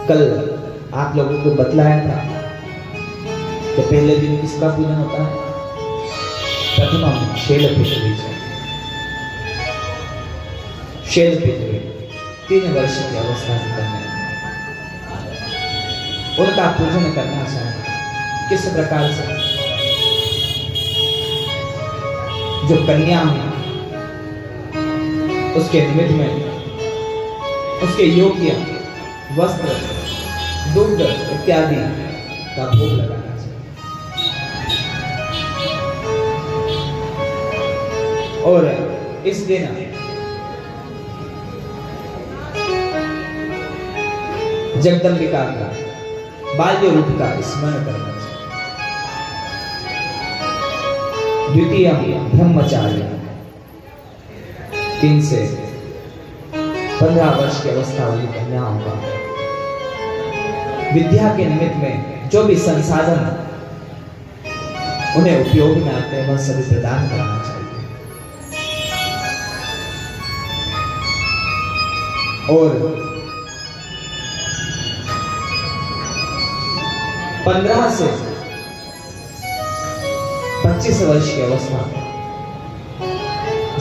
कल आप लोगों को बतलाया था कि पहले दिन किसका पूजन होता है? प्रथम शैल पितृ। शैल पितृ 3 वर्ष की अवस्था से करने उनका पूजन करना चाहिए। किस प्रकार से? जो कन्या है उसके निमित्त में उसके योग्य वस्त्र, दुग्ध इत्यादि का भोग लगाना चाहिए। और इस दिन जगदम्बिका का बाल्य रूप का स्मरण करना चाहिए। द्वितीय ब्रह्मचार्य 3 से 15 वर्ष की अवस्था वाली कन्याओं का विद्या के निमित्त में जो भी संसाधन उन्हें उपयोग में आते हैं वह सभी प्रदान करना चाहिए। और 15 से 25 वर्ष की अवस्था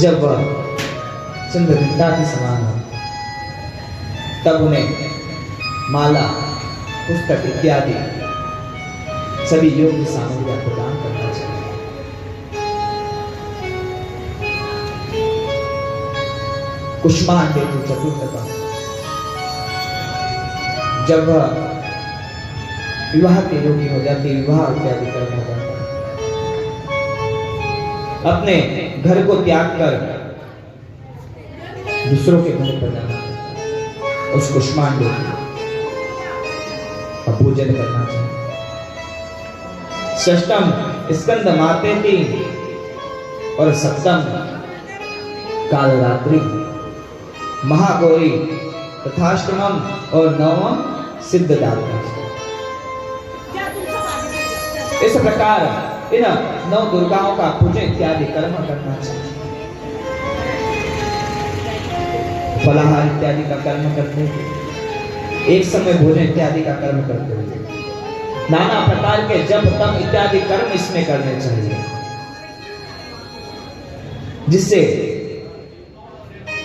जब वह चंद्रघंटा के समान हो तब उन्हें माला, पुस्तक इत्यादि सभी योग्य सामग्रियां प्रदान करना चाहिए। कुष्मांड चतुर्थकम जब वह विवाह के योग्य हो जाती, विवाह इत्यादि कर्म हो जाता, अपने घर को त्याग कर दूसरों के घर पर जाना, उस कुष्मांड का पूजन करना चाहिए। षष्टम स्कंद मातेति और सप्तम कालरात्रि महागौरी तथाष्टमम और नवम सिद्धदात्री। इस प्रकार इन 9 दुर्गाओं का पूजन इत्यादि कर्म करना चाहिए। फलाहार इत्यादि का कर्म करते हुए, एक समय भोजन इत्यादि का कर्म करते हुए, नाना प्रकार के जप तप इत्यादि कर्म इसमें करने चाहिए, जिससे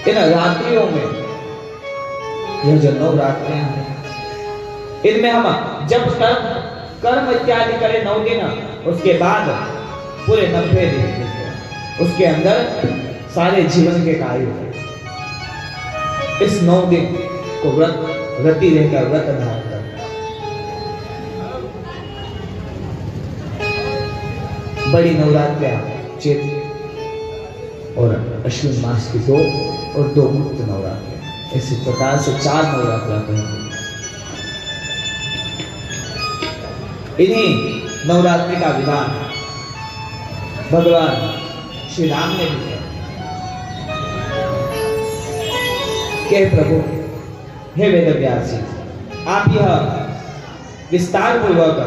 इन रात्रियों में यह जो 9 रात्रियां हैं इनमें हम जब कर्म इत्यादि करें 9 दिन, उसके बाद पूरे 90 दिन उसके अंदर सारे जीवन के कार्य करें। इस 9 दिन को व्रती रहकर व्रत धारण करना। बड़ी नवरात्रियां चैत्र और अश्विन मास की 2 और 2 मुक्त नवरात्रियां, इसी प्रकार से 4 नवरात्रियां कहेंगे। इन्हीं नवरात्रि का विधान भगवान श्री राम ने भी किया। हे प्रभु, हे वेदव्यास जी, आप यह विस्तार पूर्वक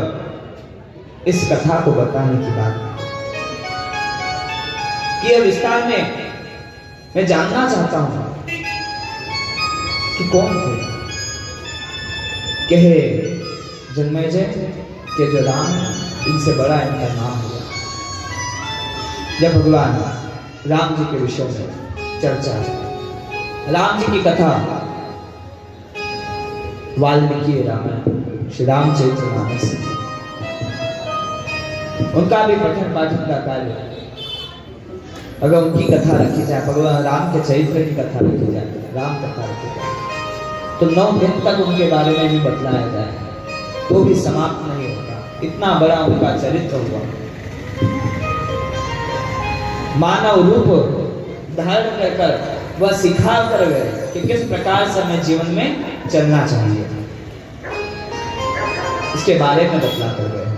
इस कथा को बताने की बात कि यह विस्तार में मैं जानना चाहता हूं कि कौन थे। कहे जन्मेजय के जो राम, इनसे बड़ा इनका नाम हुआ। जब भगवान राम जी के विषय में चर्चा, राम जी की कथा वाल्मीकि रामायण श्री रामचरितमानस, उनका भी पठन पाठन का कार्य, अगर उनकी कथा रखी जाए, भगवान राम के चरित्र की कथा रखी जाए, राम कथा रखी जाए, तो 9 दिन तक उनके बारे में भी बतलाया जाए तो भी समाप्त नहीं होता। इतना बड़ा उनका चरित्र हुआ। मानव रूप धारण कर वह सिखा कर गए कि किस प्रकार से हमें जीवन में चलना चाहिए, इसके बारे में बतला कर गए।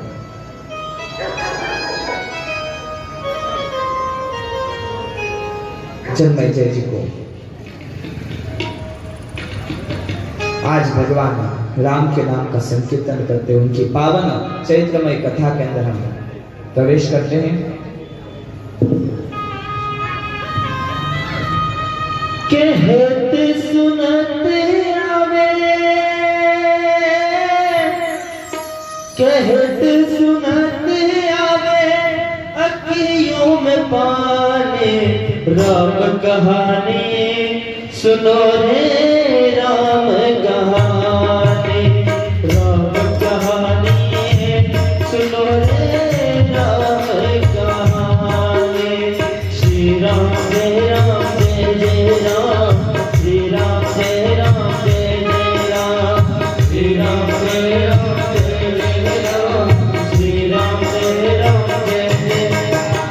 जन्मेजय जी को आज भगवान राम के नाम का संकीर्तन करते हुए उनकी पावन चरित्रमय कथा के अंदर हम प्रवेश करते हैं। कहते सुनते आवे कहत सुनत आवे अखियों में पानी, राम कहानी सुनो रे राम कहानी, राम कहानी सुनो रे राम कहानी। श्री राम जय राम जय जय राम, श्री राम जय राम जय जय राम, श्री राम जय राम जय जय राम, श्री राम जय राम जय जय।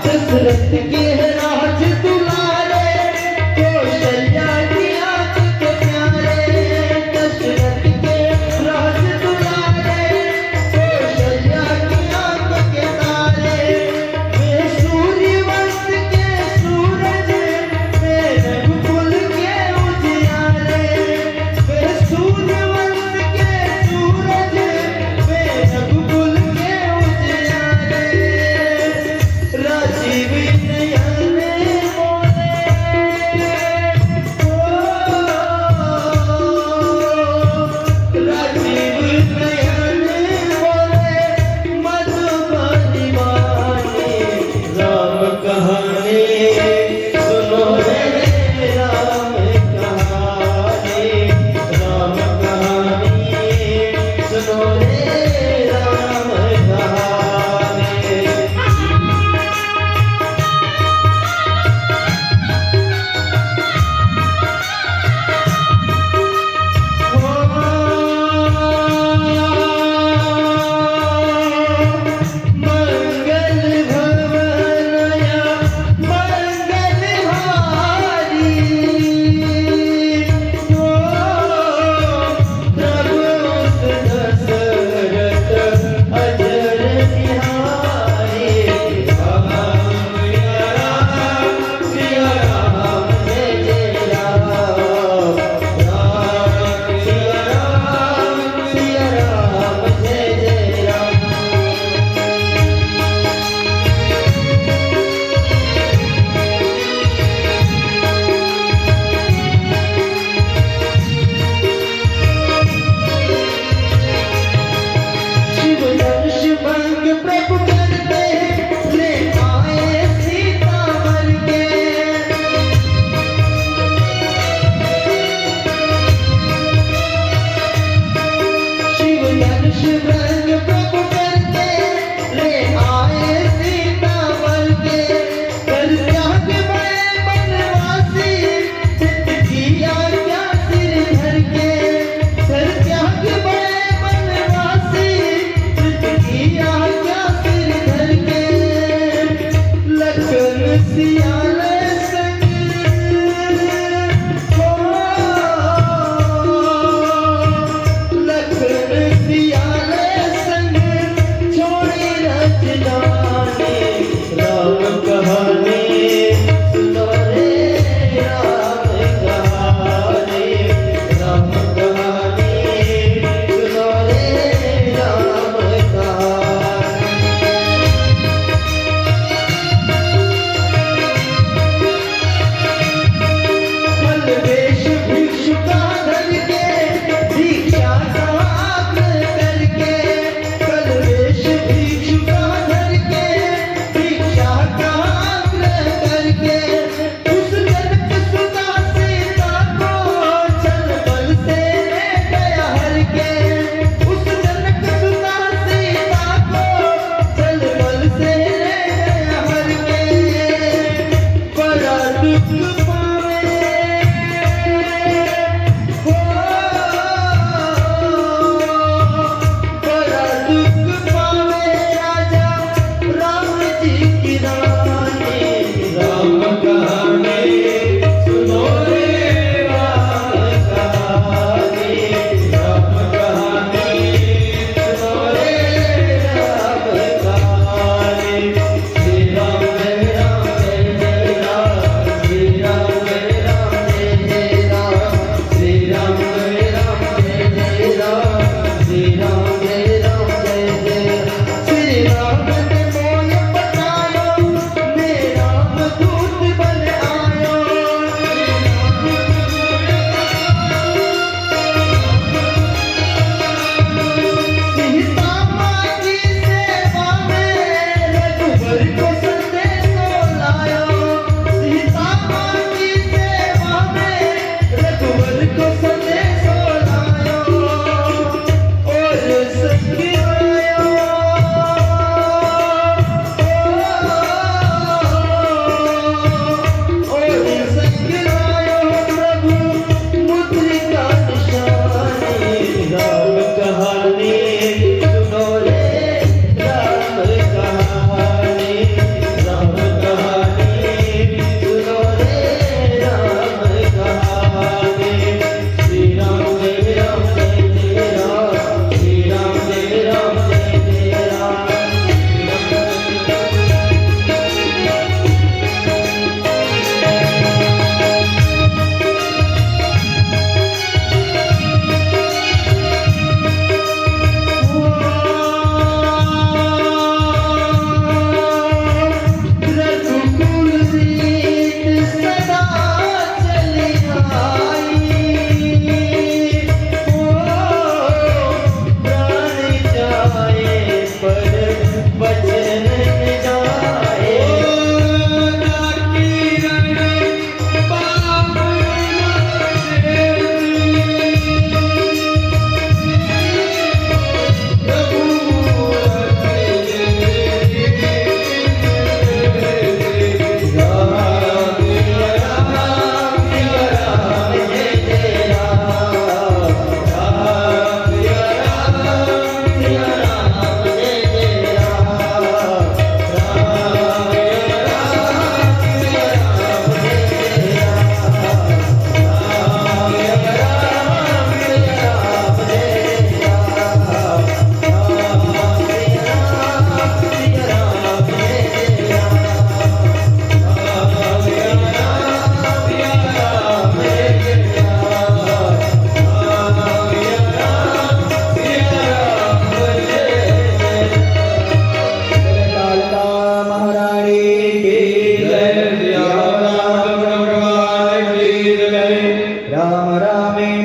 दशरथ के राज दुलारे, कौशल्या की आंख के प्यारे,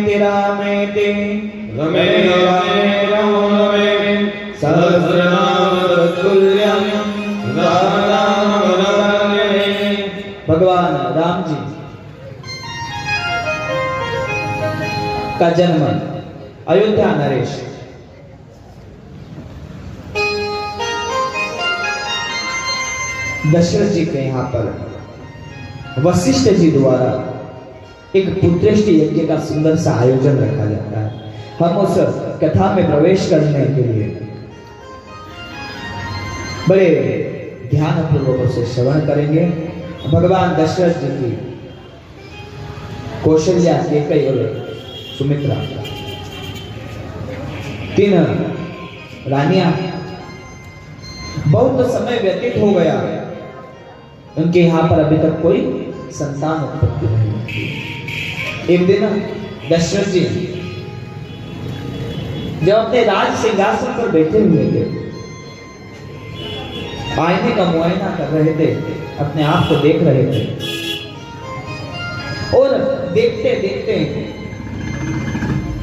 तेरा में ते रमे रामे रमो रमे सहस्रनाम तत्तुल्यं राम राम रमे। भगवान राम जी का जन्म अयोध्या नरेश दशरथ जी के यहाँ पर वशिष्ठ जी द्वारा एक पुत्रेष्टि यज्ञ का सुंदर सा आयोजन रखा जाता है। हम उस कथा में प्रवेश करने के लिए बड़े ध्यान पूर्वक उसे श्रवण करेंगे। भगवान दशरथ जी की कौशल्या, कैकेयी और सुमित्रा, तीन रानियां, बहुत समय व्यतीत हो गया, उनके यहाँ पर अभी तक कोई संतान उत्पत्ति नहीं हुई। एक दिन दशरथ जी जब अपने राज सिंहासन पर बैठे हुए थे, आईने का मुआयना कर रहे थे, अपने आप को देख रहे थे और देखते देखते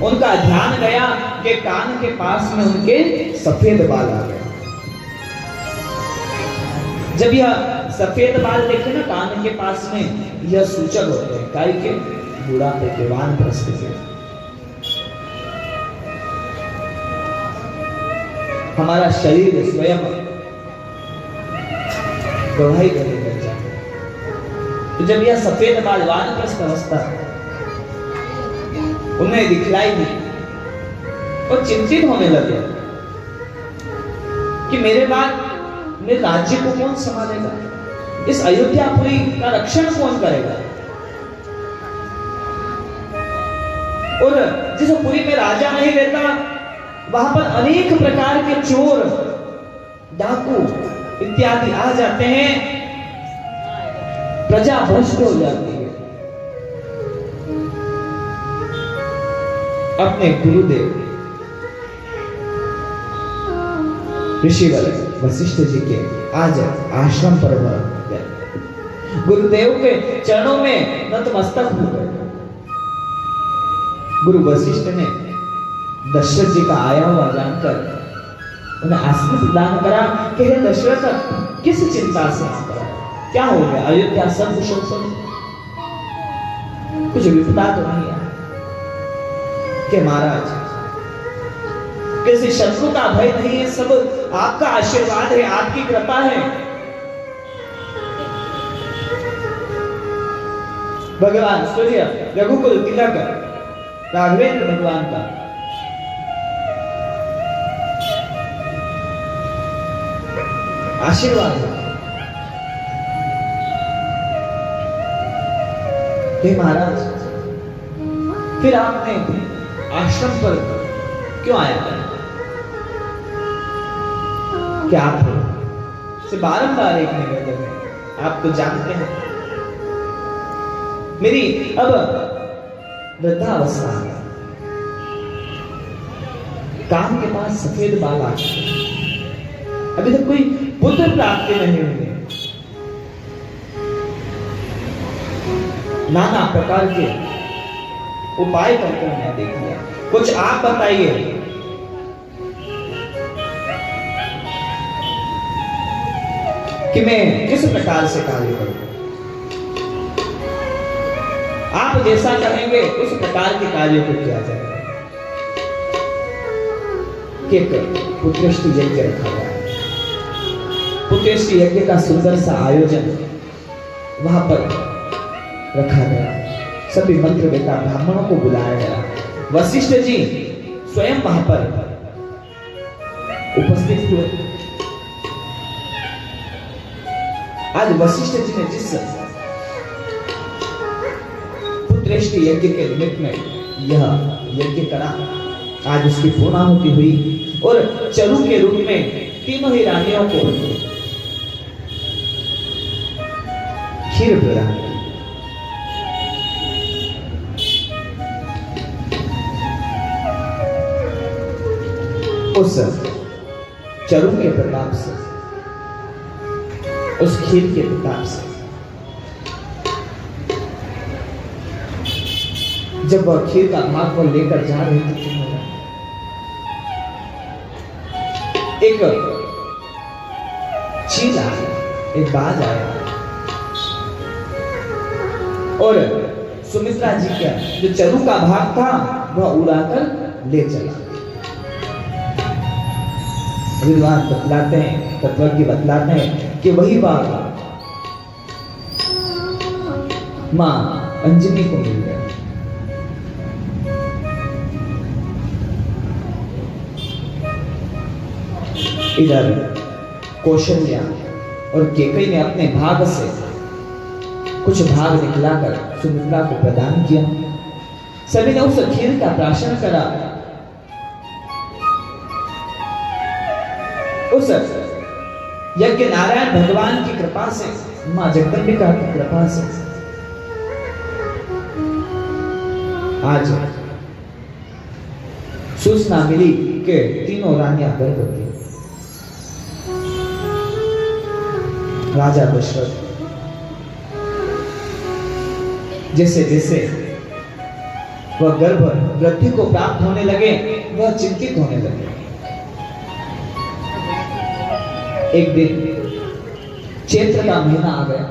उनका ध्यान गया कि कान के पास में उनके सफेद बाल आ गए। जब यह सफेद बाल देखे ना कान के पास में, यह सूचक होते हैं काय के बुढ़ापे के, वानप्रस्थ के। हमारा शरीर स्वयं गवाही देने लग जाता है। तो जब यह सफेद बाल वानप्रस्थ अवस्था उन्हें दिखलाई दी और चिंतित होने लगे कि मेरे बाद मेरे राज्य को कौन संभालेगा, इस अयोध्यापुरी का रक्षण कौन करेगा। और जिस पुरी में राजा नहीं रहता, वहां पर अनेक प्रकार के चोर, डाकू इत्यादि आ जाते हैं, प्रजा भ्रष्ट हो जाती है। अपने गुरुदेव ऋषिवर वशिष्ठ जी के आज आश्रम पर गए, गुरुदेव के चरणों में नतमस्तक हो गए। गुरु वशिष्ठ ने दशरथ जी का आया हुआ जानकर उन्हें आशीष प्रदान करा कि हे दशरथ, किस चिंता से आप आए? क्या हो गया? अयोध्या सब कुशल सब, कुछ विपदा तो नहीं है कि महाराज किसी शत्रु का भय नहीं है, सब आपका आशीर्वाद है, आपकी कृपा है। भगवान सूर्य रघुकुल तिलक राघवेंद्र भगवान का आशीर्वाद है। हे महाराज, फिर आपने आश्रम पर क्यों आया? क्या आप से बारंबार एक निवेदन है, आप तो जानते हैं मेरी अब वृद्धावस्था है, कान के पास सफेद बाल आ चुके, अभी तक कोई पुत्र प्राप्ति नहीं हुई, नाना प्रकार के उपाय करके मैंने देख लिया, कुछ आप बताइए। कि मैं किस प्रकार से कार्य करूं? आप जैसा कहेंगे उस प्रकार के कार्य को किया जाएगा। पुत्रेष्टि यज्ञ रखा गया, पुत्रेष्टि यज्ञ का सुंदर सा आयोजन वहां पर रखा गया। सभी मंत्र बेटा ब्राह्मणों को बुलाया गया। वशिष्ठ जी स्वयं वहां पर उपस्थित हुए। आज वशिष्ठ जी ने जिस पुत्रेष्टि यज्ञ के निमित्त में यह यज्ञ करा, आज उसकी पूर्णाहुति हुई और चरु के रूप में तीनों ही रानियों को खीर प्रदान की। उस चरु के प्रताप से, उस खीर के प्रताप से जब वह खीर का भाग पर लेकर जा रहे थे एक चील आया, एक बाज आया और सुमित्रा जी का जो चरु का भाग था वह उड़ाकर ले चला। विद्वान बतलाते हैं, तत्वज्ञ बतलाते हैं कि वही बाग मां अंजनी को मिल गया। इधर कौशल्या और केकई ने अपने भाग से कुछ भाग निकलाकर सुमित्रा को प्रदान किया। सभी ने उस खीर का प्राशन करा। उस यज्ञ नारायण भगवान की कृपा से, मां जगदंबिका की कृपा से आज सूचना मिली कि तीनों रानियां गर्भवती। राजा दशरथ जैसे जैसे वह गर्भ वृद्धि को प्राप्त होने लगे, वह चिंतित होने लगे। एक दिन चैत्र का महीना आ गया।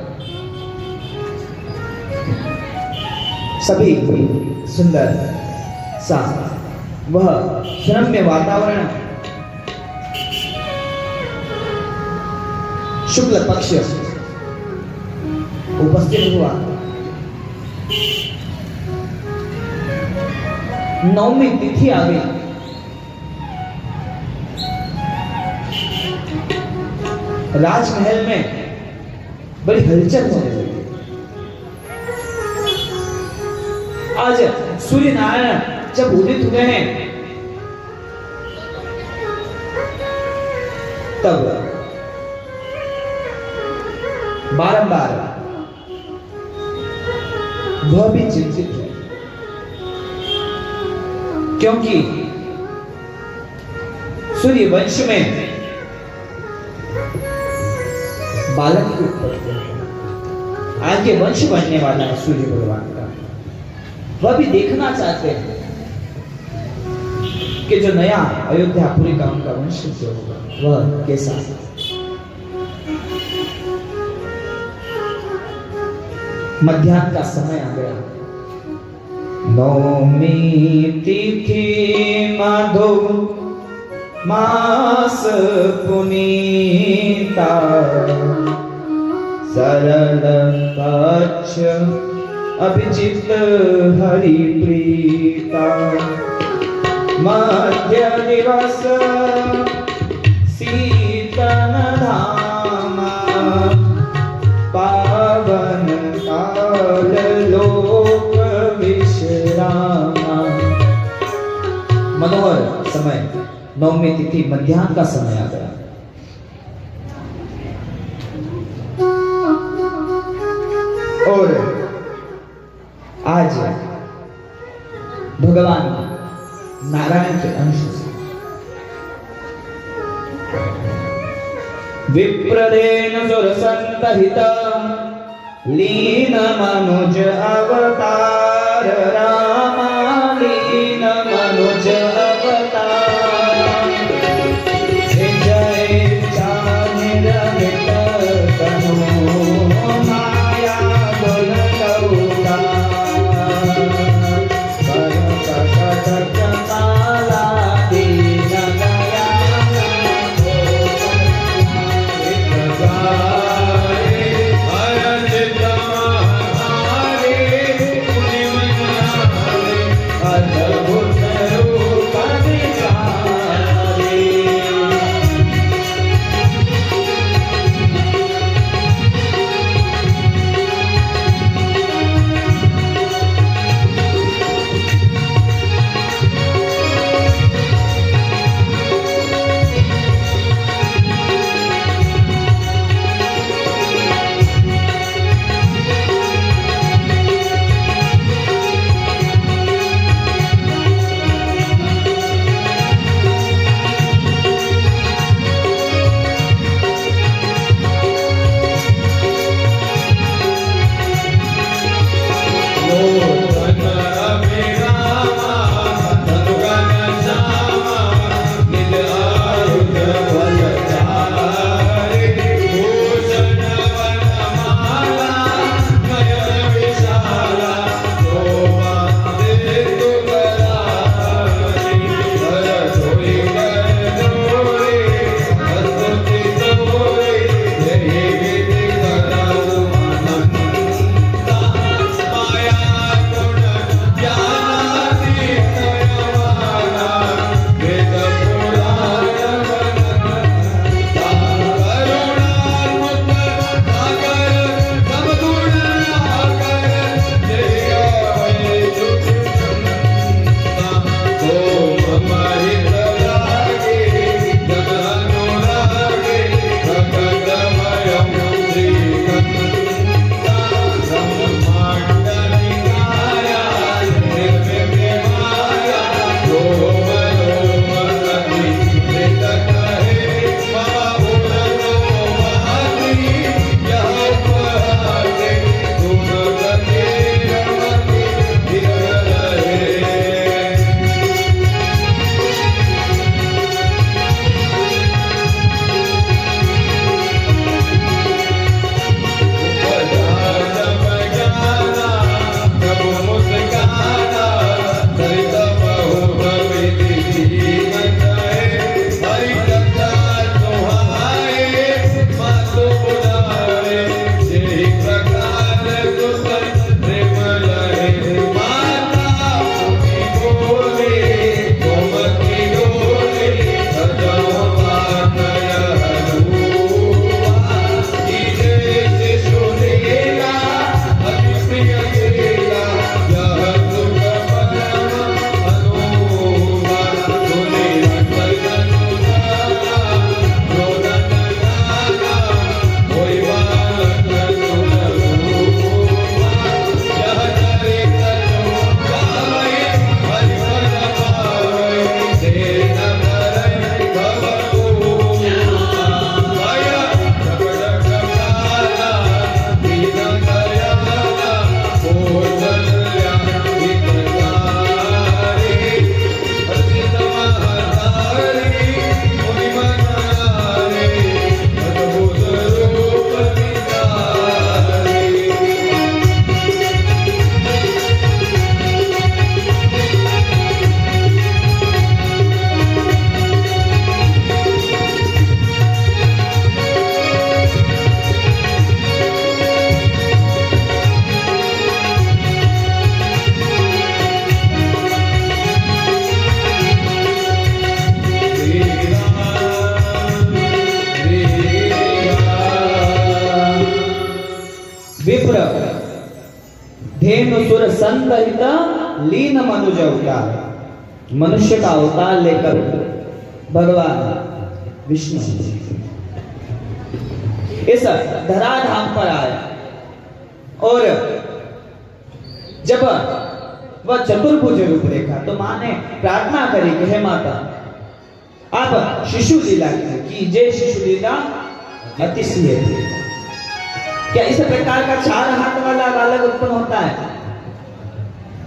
सभी सुंदर सा वह रम्य वातावरण, शुक्ल पक्ष उपस्थित हुआ। नवमी तिथि आ गई। राजमहल में बड़ी हलचल होने लगी। आज सूर्य नारायण जब उदित हुए हैं तब बारंबार वह भी चिंतित है, क्योंकि सूर्य वंश में बालक की उत्पत्ति है। आगे वंश बनने वाला है सूर्य भगवान का। वह भी देखना चाहते हैं कि जो नया अयोध्यापुरी का उनका वंश जो होगा वह कैसा है। मध्याह्न का समय आ गया। नवमी तिथि मधु मास पुनीता, सरल पक्ष अभिजित हरि प्रीता, मध्य दिवस शीतन धामा, पावन काल लोक विश्रामा। मनोहर समय, नवमी तिथि मध्याह्न का समय आ गया। और आज भगवान नारायण के अंश से विप्रदेन सुरसंतहित लीन मनुज अवतार, रामा लीन मनुज अवतार, जय चानिर मिट तनु माया गुण लौका, कर कटक काला दीन दया हर चित हमारे धेनु सुर संत हित लीन मनुज अवतार। मनुष्य का अवतार लेकर भगवान विष्णु इस धराधाम पर आया और जब वह चतुर्भुज रूप देखा तो मां ने प्रार्थना करी कि हे माता आप शिशु लीला कीजिए। शिशु लीला अतिशय है। क्या इस प्रकार का 4 हाथ वाला बालक उत्पन्न होता है?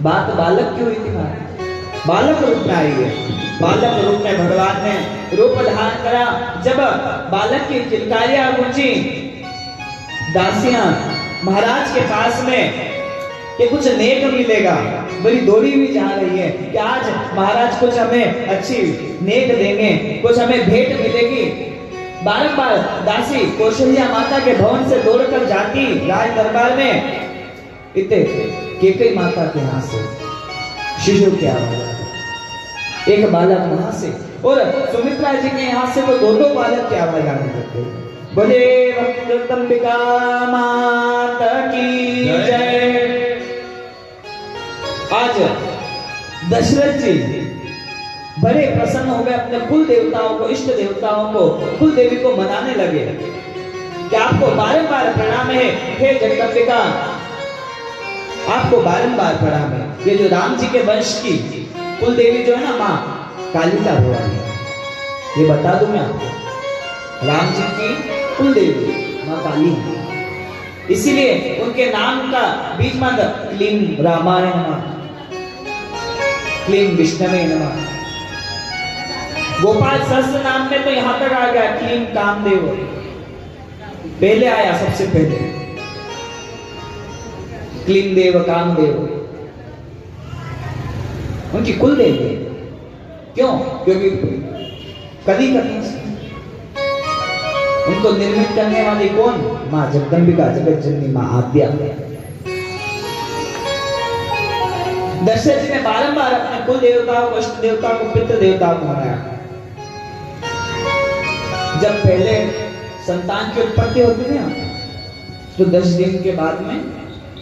बात बालक की हुई थी महाराज, बालक रूप में आई है। बालक रूप में भगवान ने रूप धारण करा। जब बालक की किलकारियां गूंजी, दासियां महाराज के पास में कि कुछ नेक मिलेगा, बड़ी दौड़ी हुई जा रही है कि आज महाराज कुछ हमें अच्छी नेक देंगे, कुछ हमें भेंट मिलेगी। बारंबार दासी कौशल्या माता के भवन से दौड़कर जाती राज दरबार में। इतने केकई माता के यहाँ से शिशु की आवाज, एक बालक वहां से, और सुमित्रा जी के यहाँ से तो 2-2 बालक की आवाज आने लगते। बोले जगदम्बिका माता की जय। आज दशरथ जी बड़े प्रसन्न हो गए, अपने कुल देवताओं को, इष्ट देवताओं को, कुल देवी को मनाने लगे कि आपको बारंबार प्रणाम है हे जगदम्बिका, आपको बारंबार प्रणाम है। ये जो राम जी के वंश की कुल देवी जो है ना माँ कालिका भवानी, ये बता दूं मैं आपको, राम जी की कुल देवी माँ काली, इसीलिए उनके नाम का बीज मंत्र क्लीं रामाय नमः, क्लीं विष्णवे नमः। गोपाल सहस्त्र नाम में तो यहां तक आ गया क्लीं कामदेव, पहले आया सबसे पहले क्लीं देव कामदेव, उनकी कुल देवी। क्यों? क्योंकि कदी उनको निर्मित करने वाली कौन? मां जगदम्बिका, जगत जननी मां आद्या। दशरथ जी ने बारंबार अपने कुल देवताओं को, इष्ट देवताओं को, पितृ देवताओं को मनाया। जब पहले संतान की उत्पत्ति होती थी ना, तो 10 दिन के बाद में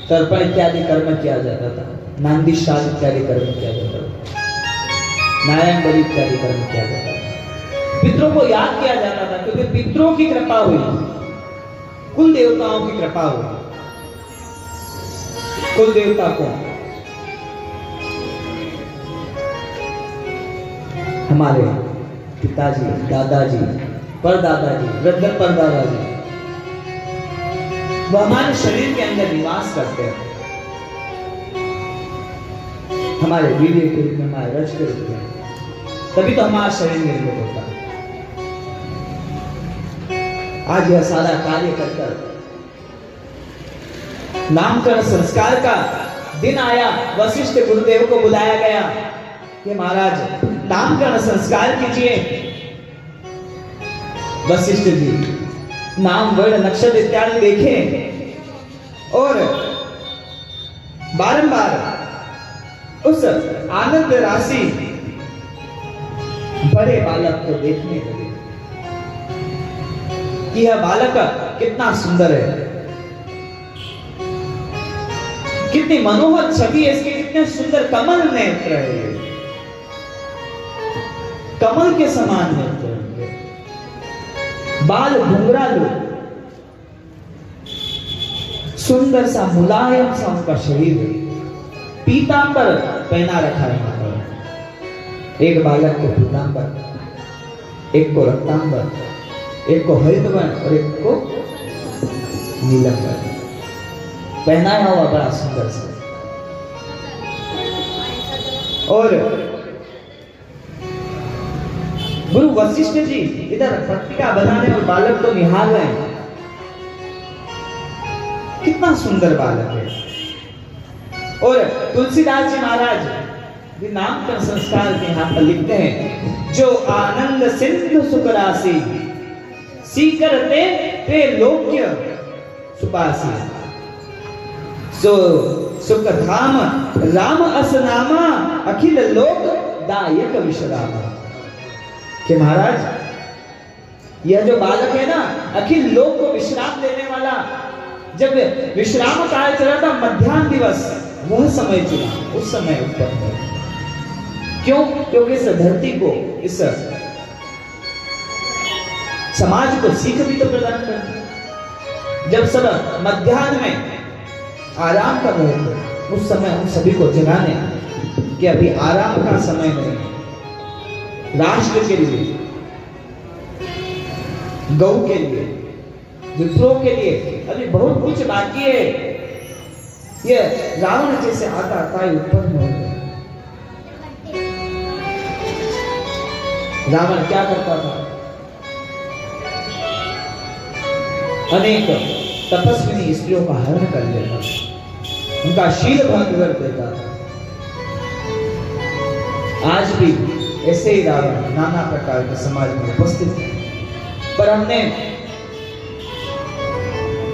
तर्पण इत्यादि कर्म किया जाता था, नांदी श्राद्ध इत्यादि कर्म किया जाता था, नारायण बलि इत्यादि कर्म किया जाता था, पितरों को याद किया जाता था, क्योंकि पितरों की कृपा हुई, कुल देवताओं की कृपा हुई। कुल देवता को हमारे पिताजी, दादाजी, परदादाजी, वृद्ध परदादाजी, वो हमारे शरीर के अंदर निवास करते हैं, हमारे वीर्य के रूप में, हमारे रज के रूप में, तभी तो हमारा शरीर निर्मित होता है। आज यह सारा कार्य कर नामकरण संस्कार का दिन आया। वशिष्ठ गुरुदेव को बुलाया गया कि महाराज नामकरण संस्कार कीजिए। वशिष्ठ जी नाम, वर्ण, नक्षत्र इत्यादि देखे और बारंबार उस आनंद राशि बड़े बालक को देखने लगे कि यह बालक कितना सुंदर है, कितनी मनोहर छवि है इसकी, कितने सुंदर कमल नेत्र है, कमल के समान नेत्र, बाल घुंघरालू, सुंदर सा मुलायम सा उनका शरीर, पीतांबर पहना रखा है। एक बालक को पीतांबर, एक को रक्तांबर, एक को हरित वर्ण और एक को नीलम वर्ण पहनाया हुआ, बड़ा सुंदर से। और गुरु वशिष्ठ जी इधर पट्टिका बनाने और बालक को निहार रहे हैं, कितना सुंदर बालक है। और तुलसीदास जी महाराज भी नामकरण संस्कार के यहाँ पर लिखते हैं, जो आनंद सिंधु सुख राशि सीकरते ते लोक्य सुपासी, सो सुख धाम राम असनामा अखिल लोक दायक विश्रामा। कि महाराज यह जो बालक है ना, अखिल लोक को विश्राम देने वाला। जब विश्राम काल चला था, मध्याह्न दिवस, वह समय चुना, उस समय उत्पन्न हुए। क्यों? क्योंकि इस धरती को, इस समाज को सीख भी तो प्रदान करनी। जब सब मध्याह्न में आराम कर रहे थे, उस समय उन सभी को जगाने कि अभी आराम का समय नहीं। राष्ट्र के लिए, गौ के लिए, विप्रो के लिए अभी बहुत कुछ बाकी है। ये रावण जैसे आता उत्पन्न हो गया। रावण क्या करता था? अनेक तपस्विनी स्त्रियों का हरण कर देता था, उनका शील भंग कर देता था। आज भी ऐसे ही रावण नाना प्रकार के समाज में उपस्थित है। पर हमने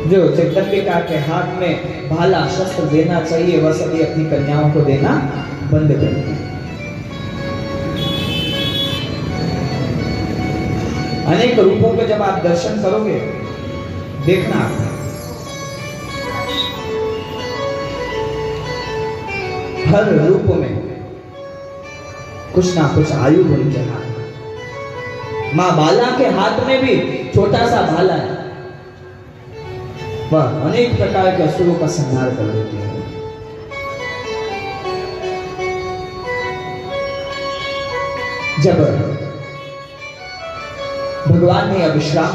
जो जगदम्बिका के हाथ में भाला शस्त्र देना चाहिए, वह सभी अपनी कन्याओं को देना बंद कर दिया। अनेक रूपों के जब आप दर्शन करोगे, देखना हर रूप में कुछ ना कुछ आयु बन रहा है। मां बाला के हाथ में भी छोटा सा भाला है, वह अनेक प्रकार के असुरों का संहार कर देती है। जब भगवान ने अविश्राम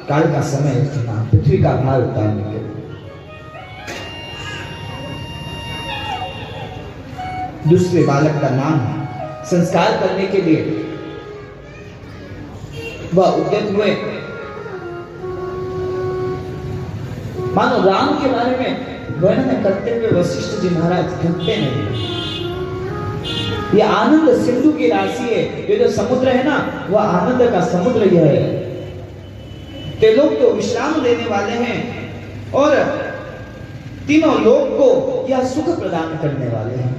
काल का समय चुना पृथ्वी का भार उतारने के लिए, दूसरे बालक का नाम संस्कार करने के लिए वह उद्यत हुए। मानो राम के बारे में वर्णन करते हुए वशिष्ठ जी महाराज थकते नहीं। ये आनंद सिंधु की राशि है। ये जो समुद्र है ना, वह आनंद का समुद्र यह है। ते लोग तो विश्राम देने वाले हैं और तीनों लोग को यह सुख प्रदान करने वाले हैं,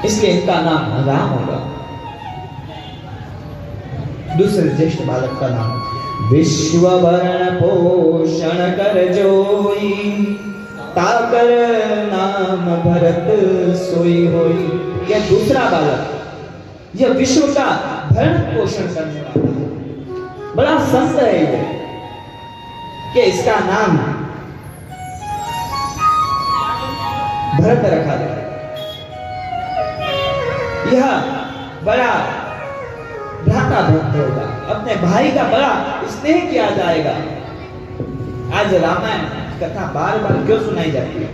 इसलिए इनका नाम राम होगा। दूसरे ज्येष्ठ बालक का नाम विश्व भरण पोषण कर जोई, ताकर नाम भरत सोई होई। यह दूसरा बालक, यह विश्व का भरण पोषण करने वाला है। बड़ा संत है ये कि इसका नाम भरत रखा जाए। यह बड़ा भ्राता भक्त होगा, अपने भाई का बड़ा स्नेह किया जाएगा। आज रामायण कथा बार बार क्यों सुनाई जाती है?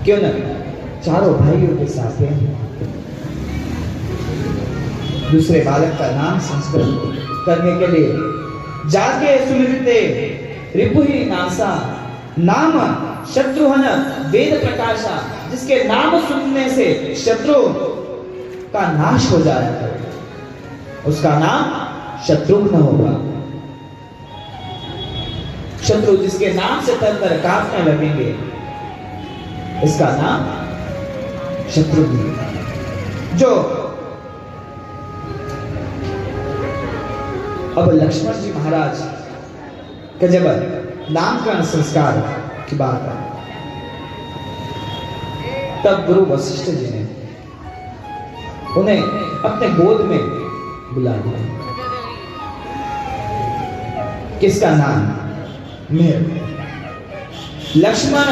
क्यों न चारों भाइयों के साथ हैं। दूसरे बालक का नाम संस्कृत करने के लिए जागे सुमिरते रिपुहि नासा, नाम शत्रुघ्न वेद प्रकाशा। जिसके नाम सुनने से शत्रु का नाश हो जाएगा, उसका नाम शत्रुघ्न होगा। शत्रु जिसके नाम से तर कांपने लगेंगे, इसका नाम शत्रुघ्न। जो अब लक्ष्मण जी महाराज का जब नामकरण संस्कार की बात है, तब गुरु वशिष्ठ जी ने उन्हें अपने गोद में बुला लिया। किसका नाम? मेर। लक्ष्मण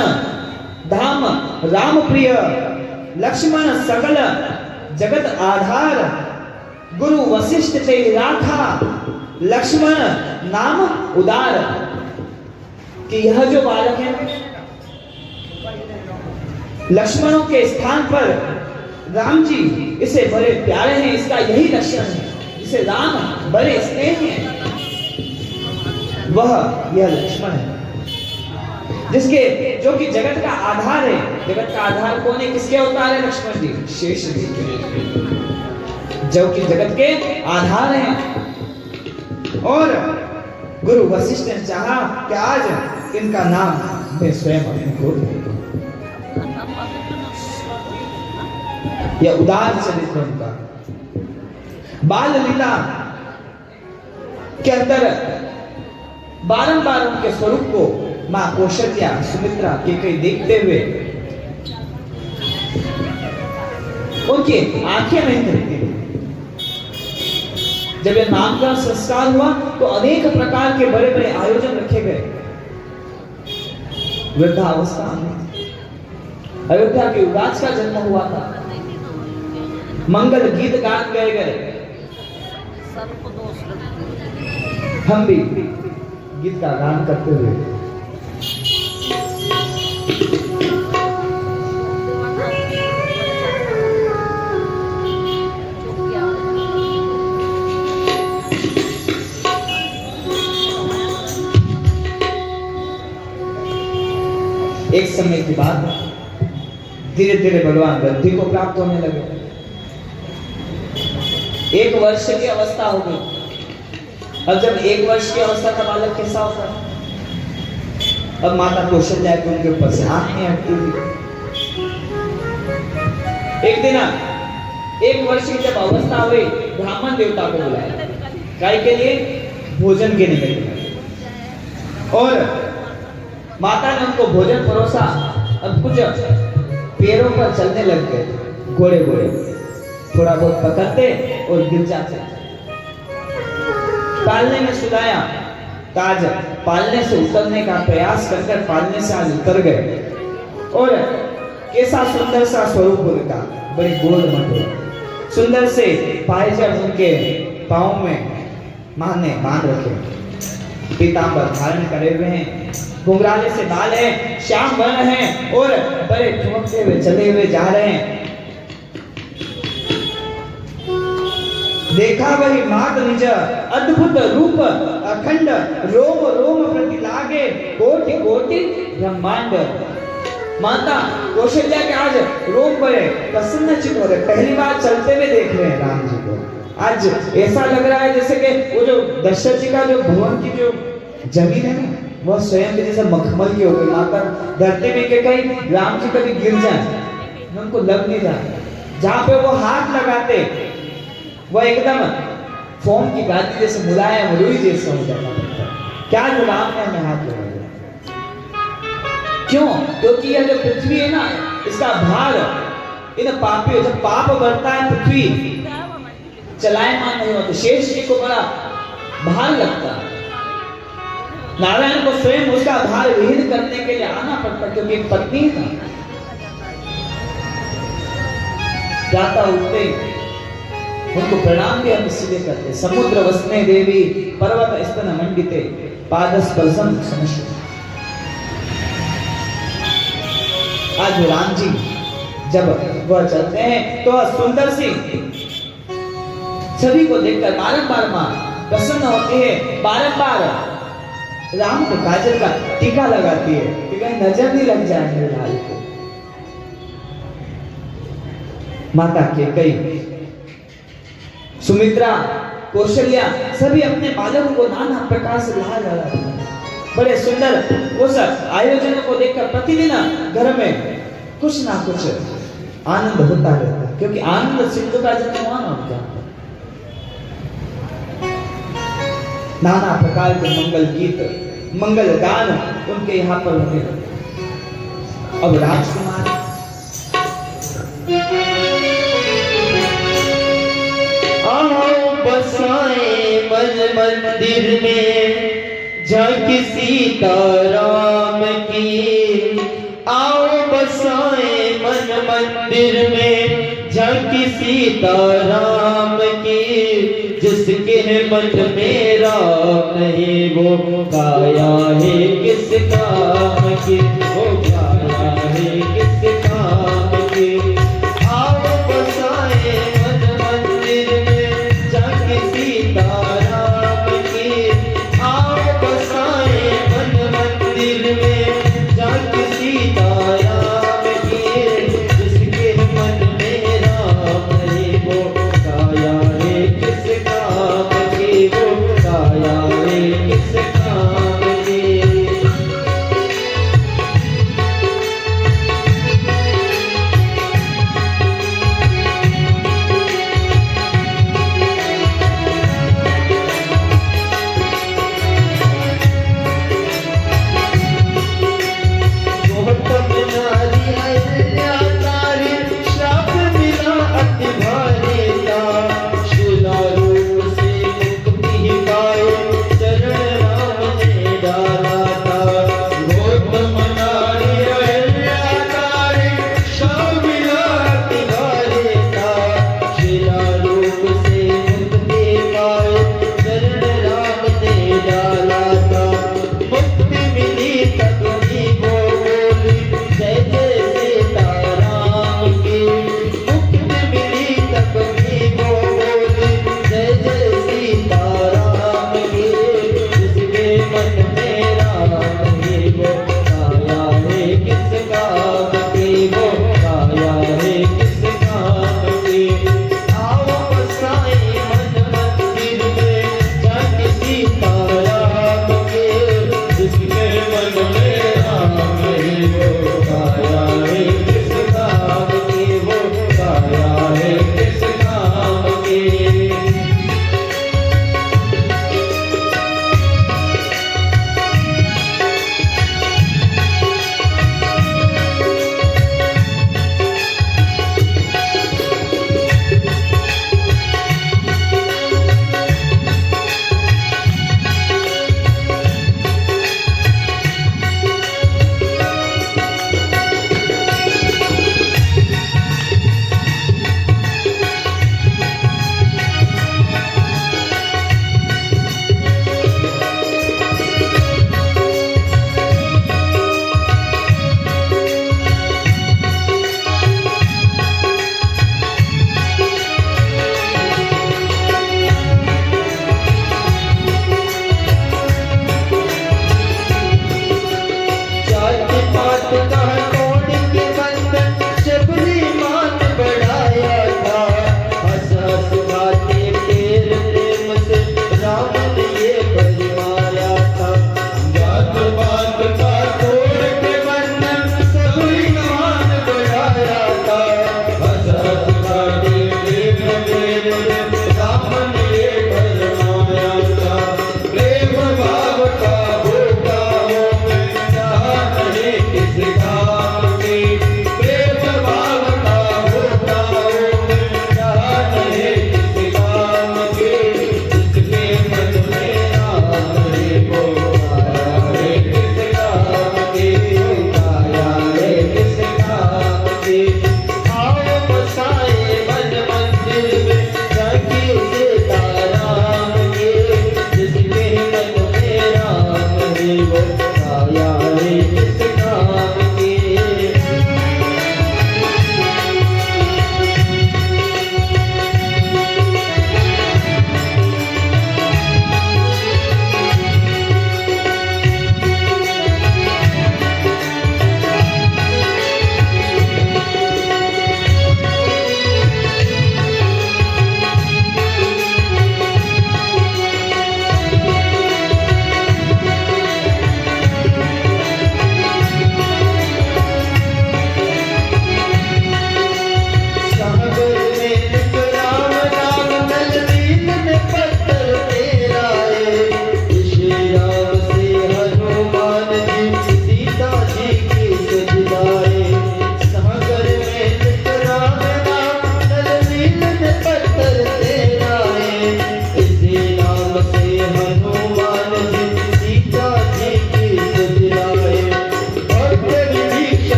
धाम राम प्रिय, लक्ष्मण सकल जगत आधार, गुरु वशिष्ठ ते राखा, लक्ष्मण नाम उदार। कि यह जो बालक है, लक्ष्मणों के स्थान पर राम जी इसे बड़े प्यारे हैं, इसका यही लक्षण है। जिसे राम बड़े स्नेह हैं, वह यह लक्ष्मण है। जिसके जो कि जगत का आधार है। जगत का आधार कौन है? किसके अवतार है? लक्ष्मण जी, शेष जी के, जो कि जगत के आधार हैं। और गुरु वशिष्ठ ने चाहा कि आज इनका नाम मैं स्वयं अपने गोद में दूं। यह उदार चरित्र उनका। बाल लीला के अंदर बारंबार उनके स्वरूप को माँ कौशल्या सुमित्रा के कई देखते हुए उनकी आंखें नहीं थकती। जब यह नामकरण संस्कार हुआ तो अनेक प्रकार के बड़े बड़े आयोजन रखे गए। वृद्धावस्था में अयोध्या के युवराज का जन्म हुआ था। मंगल गीत गान गाए गए। हम भी गीत का गान करते हुए एक समय के बाद धीरे धीरे भगवान वृद्धि को प्राप्त होने लगे। 1 वर्ष की अवस्था हो गई। अब जब 1 वर्ष की अवस्था का बालक कैसा होता है? अब माता कौशल्या के उनके ऊपर से आंख नहीं हटती थी। एक दिन 1 वर्ष की जब अवस्था हुई, ब्राह्मण देवता को बुलाया। काय के लिए? भोजन के निमित्त। और माता ने उनको भोजन परोसा। अब कुछ पैरों पर चलने लग गए, घोड़े घोड़े थोड़ा बहुत पकड़ते और गिर जाते। पालने में सुलाया, ताज पालने से उतरने का प्रयास कर पालने से आज उतर गए। और कैसा सुंदर सा स्वरूप उनका, बड़े गोल मटोल सुंदर से पायजाम उनके पाँव में मां ने बांध रखे, पीतांबर धारण करे हुए हैं, घुंघराले से बाल है, श्याम वर्ण है और बड़े ठुमकते हुए चले हुए जा रहे हैं। देखा वही मात निज अद्भुत रूप, अखंड रोम रोम प्रति लागे, कोटि कोटि ब्रह्मांड। माता कौशल्या के आज रोम बड़े प्रसन्न चित्त हो रहे। पहली बार चलते हुए देख रहे हैं राम जी को। आज ऐसा लग रहा है जैसे कि वो जो दशरथ जी का जो भवन की जो जमीन है ना, वह स्वयं के जैसे मखमल की हो गई। माता धरती में के कहीं राम जी कभी गिर जाए, उनको लग नहीं जाए। जहां पे वो हाथ लगाते वह एकदम फोम की गादी जैसे मुलायम रुई जैसा हो जाता है। क्या जो राम ने हमें हाथ लगा दिया? क्यों? क्योंकि यह जो पृथ्वी है ना, इसका भार इन पापियों, जब पाप बढ़ता है पृथ्वी चलायमान नहीं होती, शेष जी को बड़ा भार लगता है। नारायण को स्वयं उसका भार विहीन करने के लिए आना पड़ता, क्योंकि एक पत्नी था। जाता उठते उनको प्रणाम भी हम इसलिए करते। समुद्र वसने देवी पर्वत स्तन मंडिते पादस्पर्शम समशु। आज राम जी जब वह चलते हैं तो सुंदर सी सभी को देखकर बारंबार मां प्रसन्न होती है, बारंबार राम को काजल का टीका लगाती है कि कहीं नजर नहीं लग जाए मेरे लाल को। माता के कई सुमित्रा, कौशल्या सभी अपने बालकों को नाना प्रकार से लाल लगाते हैं। बड़े सुंदर उस आयोजनों को देखकर प्रतिदिन घर में कुछ ना कुछ आनंद होता रहता है, क्योंकि आनंद सिंधु का जन्म हुआ ना उनका। नाना प्रकार के मंगल गीत, मंगल गान उनके यहाँ पर होने लगे। अब राजकुमार आओ बसाए मन मंदिर में झांकी सीताराम की। आओ बसाए मन मंदिर में झांकी सीताराम की। जिसके मन में राम नहीं वो काया है किस काम की, वो काया है किस काम की। आओ बसाए मन मंदिर में झांकी सीताराम की। आओ बसाए मन मंदिर में झांकी सीताराम की। जिसके मन में राम नहीं वो काया है किस काम की, वो काया है किस काम की।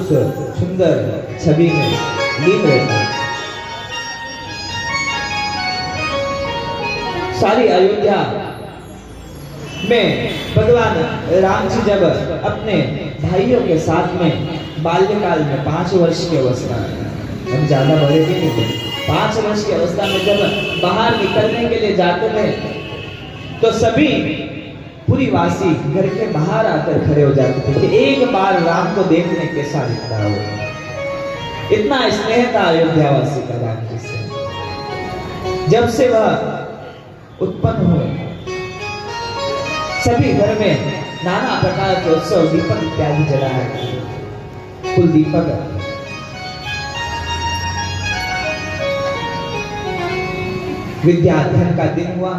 उस सुंदर छवि में लीन रहता है। सारी अयोध्या में भगवान राम जी जब अपने भाइयों के साथ में बाल्यकाल में 5 वर्ष की अवस्था में, हम ज्यादा बड़े भी नहीं थे, 5 वर्ष की अवस्था में जब बाहर निकलने के लिए जाते थे तो सभी पूरी वासी घर के बाहर आकर खड़े हो जाते थे कि एक बार राम को देखने कैसा दिखता हो। इतना स्नेह था अयोध्यावासी का राम जी से। जब से वह उत्पन्न हुए सभी घर में नाना प्रकार के उत्सव, दीपक इत्यादि जलाए, कुल दीपक। विद्याध्ययन का दिन हुआ,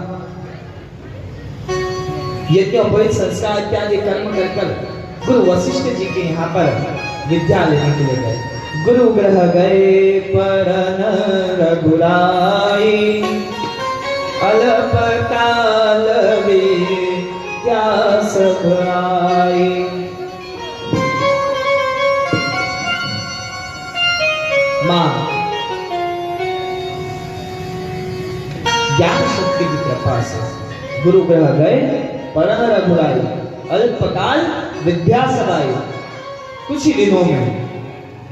यज्ञोपवीत संस्कार इत्यादि कर्म कर गुरु वशिष्ठ जी के यहाँ पर विद्या लेने के लिए गए। गुरु ग्रह गए परन रघुराई, अल्प काल विद्या सब आई। मां ज्ञान शक्ति की कृपा से गुरु ग्रह गए परन रघुराई, अल्पकाल विद्या समाई। कुछ ही दिनों में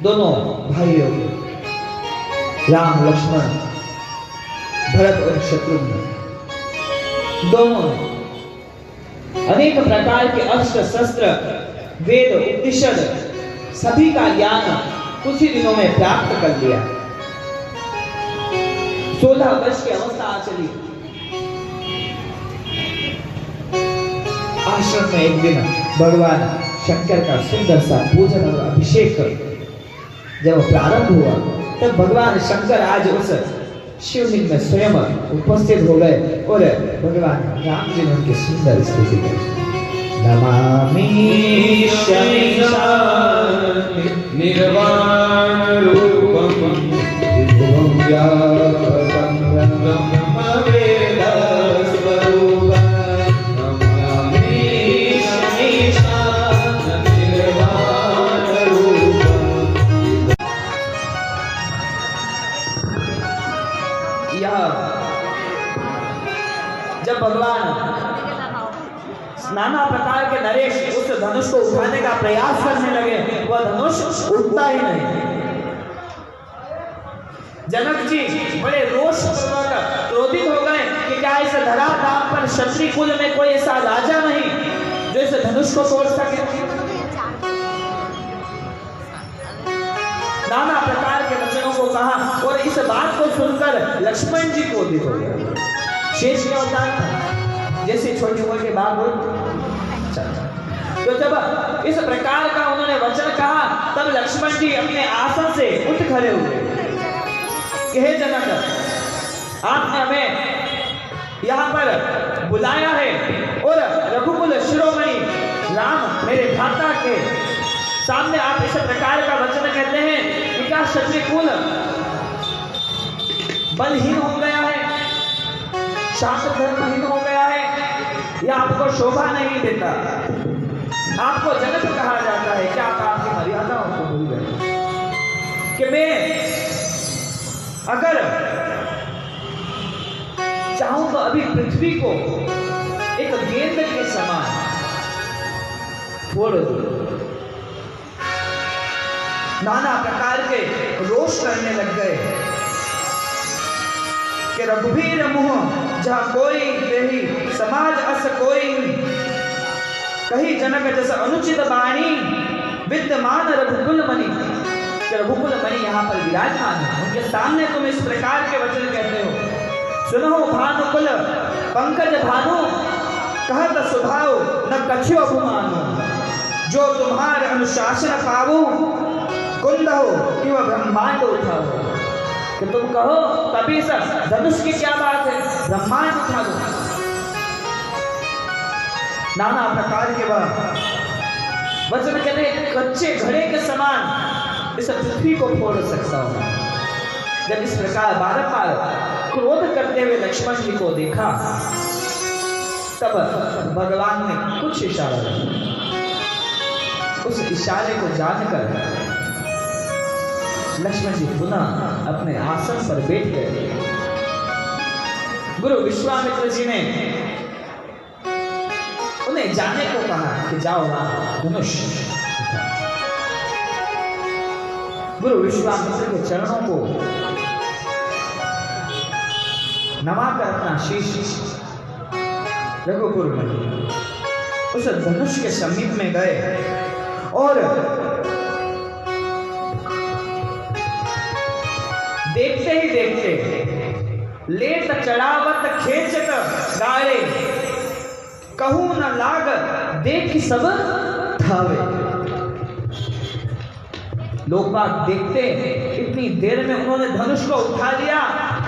दोनों भाइयों राम लक्ष्मण, भरत और शत्रुघ्न दोनों ने अनेक प्रकार के अस्त्र शस्त्र, वेद, उपनिषद सभी का ज्ञान कुछ ही दिनों में प्राप्त कर लिया। 16 वर्ष की अवस्था आ चली। आश्रम में एक दिन भगवान शंकर का सुंदर सा पूजन और अभिषेक जब प्रारंभ हुआ तब भगवान शंकर आज उस शिवलिंग में स्वयं उपस्थित हो गए और भगवान राम जी ने उनकी सुंदर स्तुति की। नमामि शमीशा निर्वाण रूपम दिव्यं व्यापकं ब्रह्मवेद स्वरूपं। नमामि शमीशा निर्वाण रूपं। जब भगवान नाना प्रकार के नरेश उस धनुष को उठाने का प्रयास करने लगे, वह धनुष उठता ही नहीं। जनक जी बड़े रोषपूर्वक क्रोधित हो गए कि क्या इस धराधाम पर क्षत्रिय कुल में कोई ऐसा राजा नहीं जो इस धनुष को तोड़ सके। नाना प्रकार के वचनों को कहा और इस बात को सुनकर लक्ष्मण जी क्रोधित हो गए। शेष क्या होता है, जैसे छोटी उम्र के बाप हो। तो जब इस प्रकार का उन्होंने वचन कहा तब लक्ष्मण जी अपने आसन से उठ खड़े हुए कि हे जनक, आपने हमें यहाँ पर बुलाया है और रघुकुल शिरोमणि राम मेरे भ्राता के सामने आप इस प्रकार का वचन कहते हैं कि क्या क्षत्रिय कुल बलहीन हो गया है, शास्त्र धर्महीन हो गया है, या आपको शोभा नहीं देता? आपको जनक कहा जाता है, क्या आप आपकी मर्यादाओं को भूल गए? कि मैं अगर चाहूं तो अभी पृथ्वी को एक गेंद के समान फोड़ दूं। नाना प्रकार के रोष करने लग गए कि रघुवीर मुँह जहाँ कोई देही समाज अस कोई, कही जनक जैसा अनुचित बाणी विद्यमान रघुकुल मणि। कि रघुकुल मणि यहाँ पर विराजमान है, उनके सामने तुम इस प्रकार के वचन कहते हो। सुनो भानुकुल पंकज भानु, कहत स्वभाव न कछुआ अभिमानो, जो तुम्हारे अनुशासन पावो कुंद हो कि वह ब्रह्मांड उठाओ। कि तुम कहो तभी सर धनुष की क्या बात है, ब्रह्मांड उठा दो। नाना प्रकार के वचन कहते कच्चे घड़े के समान इस पृथ्वी को फोड़ सकता हूं। जब इस प्रकार बारंबार क्रोध करते हुए लक्ष्मण जी को देखा तब भगवान ने कुछ इशारा किया। उस इशारे को जानकर लक्ष्मण जी पुनः अपने आसन पर बैठ गए। गुरु विश्वामित्र जी ने उन्हें जाने को कहा कि जाओ राम धनुष। गुरु विश्वामित्र के चरणों को नवाकर अपना शीश रघुपुर में उस धनुष के समीप में गए और देखते ही देखते लेत चढ़ावत खेचत गाड़े कहूं न लाग देख सब धावे। लोग बात देखते इतनी देर में उन्होंने धनुष को उठा लिया।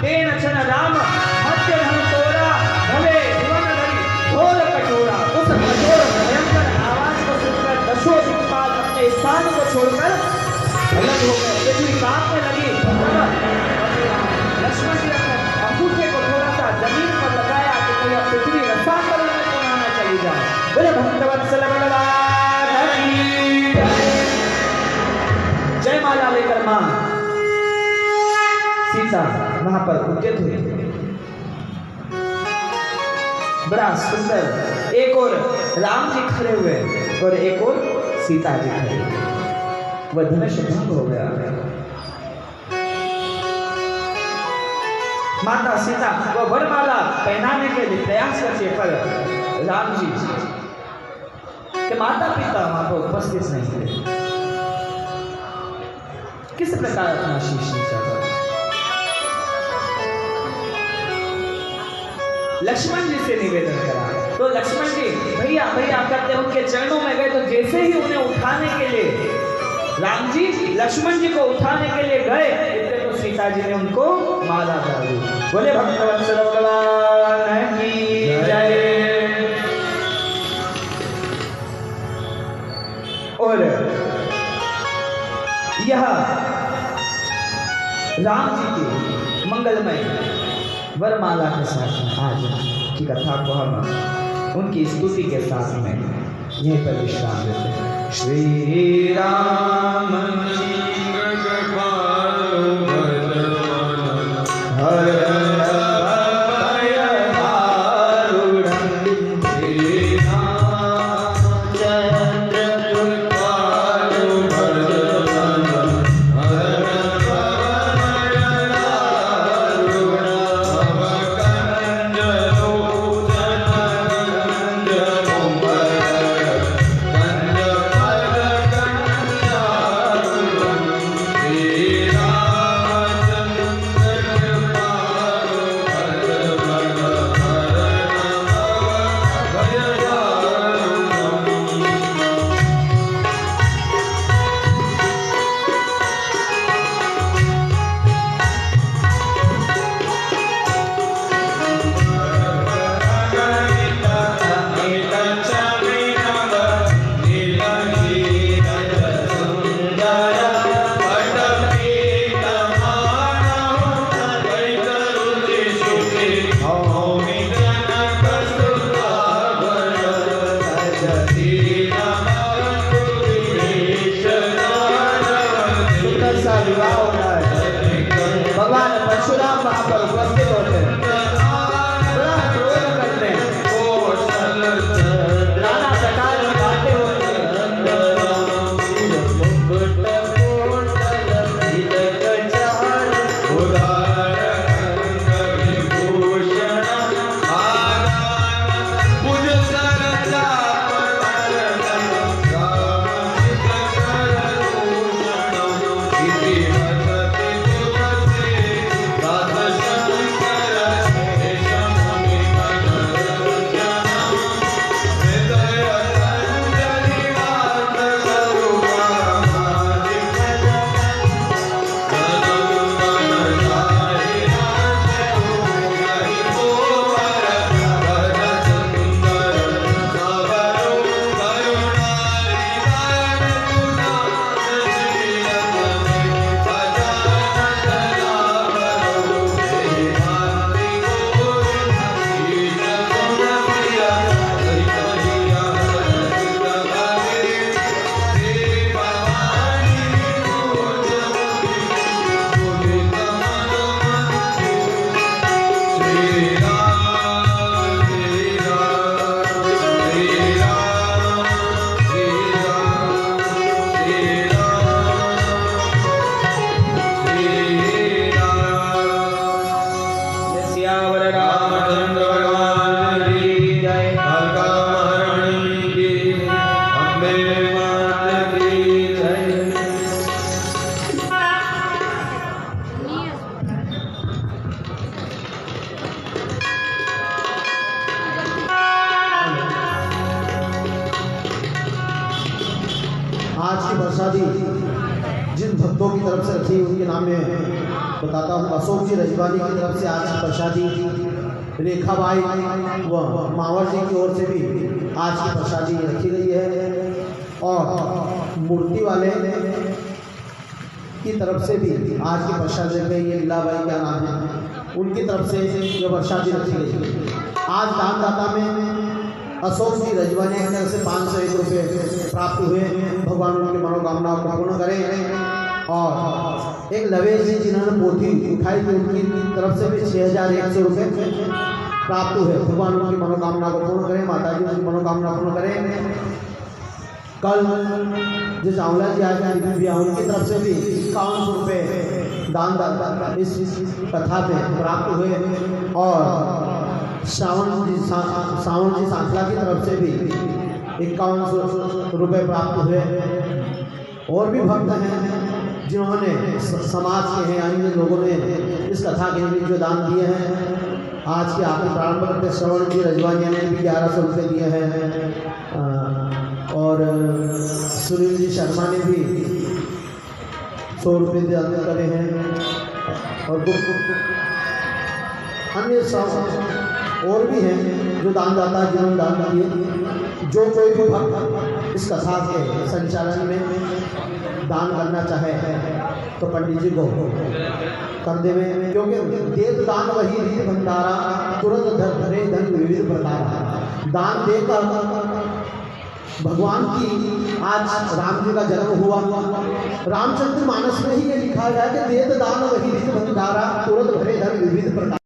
तेन छन राम मध्य धन तोरा भवे भुवन धरी घोर कटोरा। उस कठोर भयंकर आवाज को सुनकर दसों दिक्पाल अपने स्थान को छोड़कर अलग हो गए। पृथ्वी कांपने लगी। लक्ष्मण जी अपने अंगूठे को थोड़ा सा जमीन पर लगाया कि कहीं पृथ्वी रसातल में पुनः न चली जाए। बोले भक्तवत्सल भगवान की जय। माला लेकर मां सीता वहां पर उद्यत हुई। बड़ा सुंदर एक और राम जी खड़े हुए और एक और सीता जी खड़े हुए। वह धनुष भंग हो गया। माता सीता वह वरमाला पहनाने के लिए प्रयास करते पर राम जी के माता पिता वहां पर उपस्थित नहीं थे। किस प्रकार अपना शीश नीचा कर लक्ष्मण जी से निवेदन करा तो लक्ष्मण जी भैया भैया करते उनके चरणों में गए। तो जैसे ही उन्हें उठाने के लिए राम जी लक्ष्मण जी को उठाने के लिए गए इतने तो सीता जी ने उनको माला डाल दी। बोले भक्तवत्सल भगवान की जय। और यह राम जी की मंगलमय वरमाला के साथ आज की कथा को हम उनकी स्तुति के साथ में यहीं पर विश्राम देते हैं। श्री राम भगवान परशुराम वहां पर उपस्थित होते हैं। बड़ा क्रोध करते हैं। नाना प्रकार की बातें होती हैं। सियावर रामचंद्र भगवान की जय। कालिका महारानी की अम्बे माता की जय। आज की प्रसादी जिन भक्तों की तरफ से रखी उनके नाम में बताता हूँ। अशोक जी रजवानी की तरफ से आज की प्रसादी, रेखाबाई व मावर जी की ओर से भी आज की प्रसादी रखी गई है, और मूर्ति वाले की तरफ से भी आज की प्रसादी रखी गई है। लीलाबाई का नाम है, उनकी तरफ से जो प्रसादी रखी गई है। आज दानदाता में अशोक जी रजवानी की तरफ से 501 रुपये प्राप्त हुए। भगवान उनकी मनोकामनाओं को पूर्ण करें। और एक लवेश जी जिन्होंने पोथी उठाई थी, उनकी तरफ से भी 6100 रुपये प्राप्त हुए। भगवान उनकी मनोकामना को पूर्ण करें, माता जी उनकी मनोकामना पूर्ण करें। कल जो चावला जी आज भी उनकी तरफ से भी 5100 रुपये दान इस कथा में प्राप्त हुए। और सावन जी सांसला की तरफ से भी 5100 रुपये प्राप्त हुए। और भी भक्त हैं जिन्होंने समाज के हैं, अन्य लोगों ने इस कथा के लिए जो दान दिए हैं। आज के आखिरी प्रारंभ करते श्रवण जी रजवानिया ने भी 1100 रुपये दिए हैं, और सुनील जी शर्मा ने भी 100 रुपये दान करे हैं। और अन्य सब और भी हैं जो दानदाता जिन्होंने दान दिए। जो कोई भी भक्त इस कथा के संचालन में दान करना चाहे तो पंडित जी को कर देवे, क्योंकि देत दान वही रीत भंडारा, तुरंत धरे धन विविध प्रकार। दान देकर भगवान की आज राम जी का जन्म हुआ। रामचंद्र मानस में ही ये लिखा गया कि देत दान वही रीत भंडारा, तुरंत भरे धन विविध प्रकार।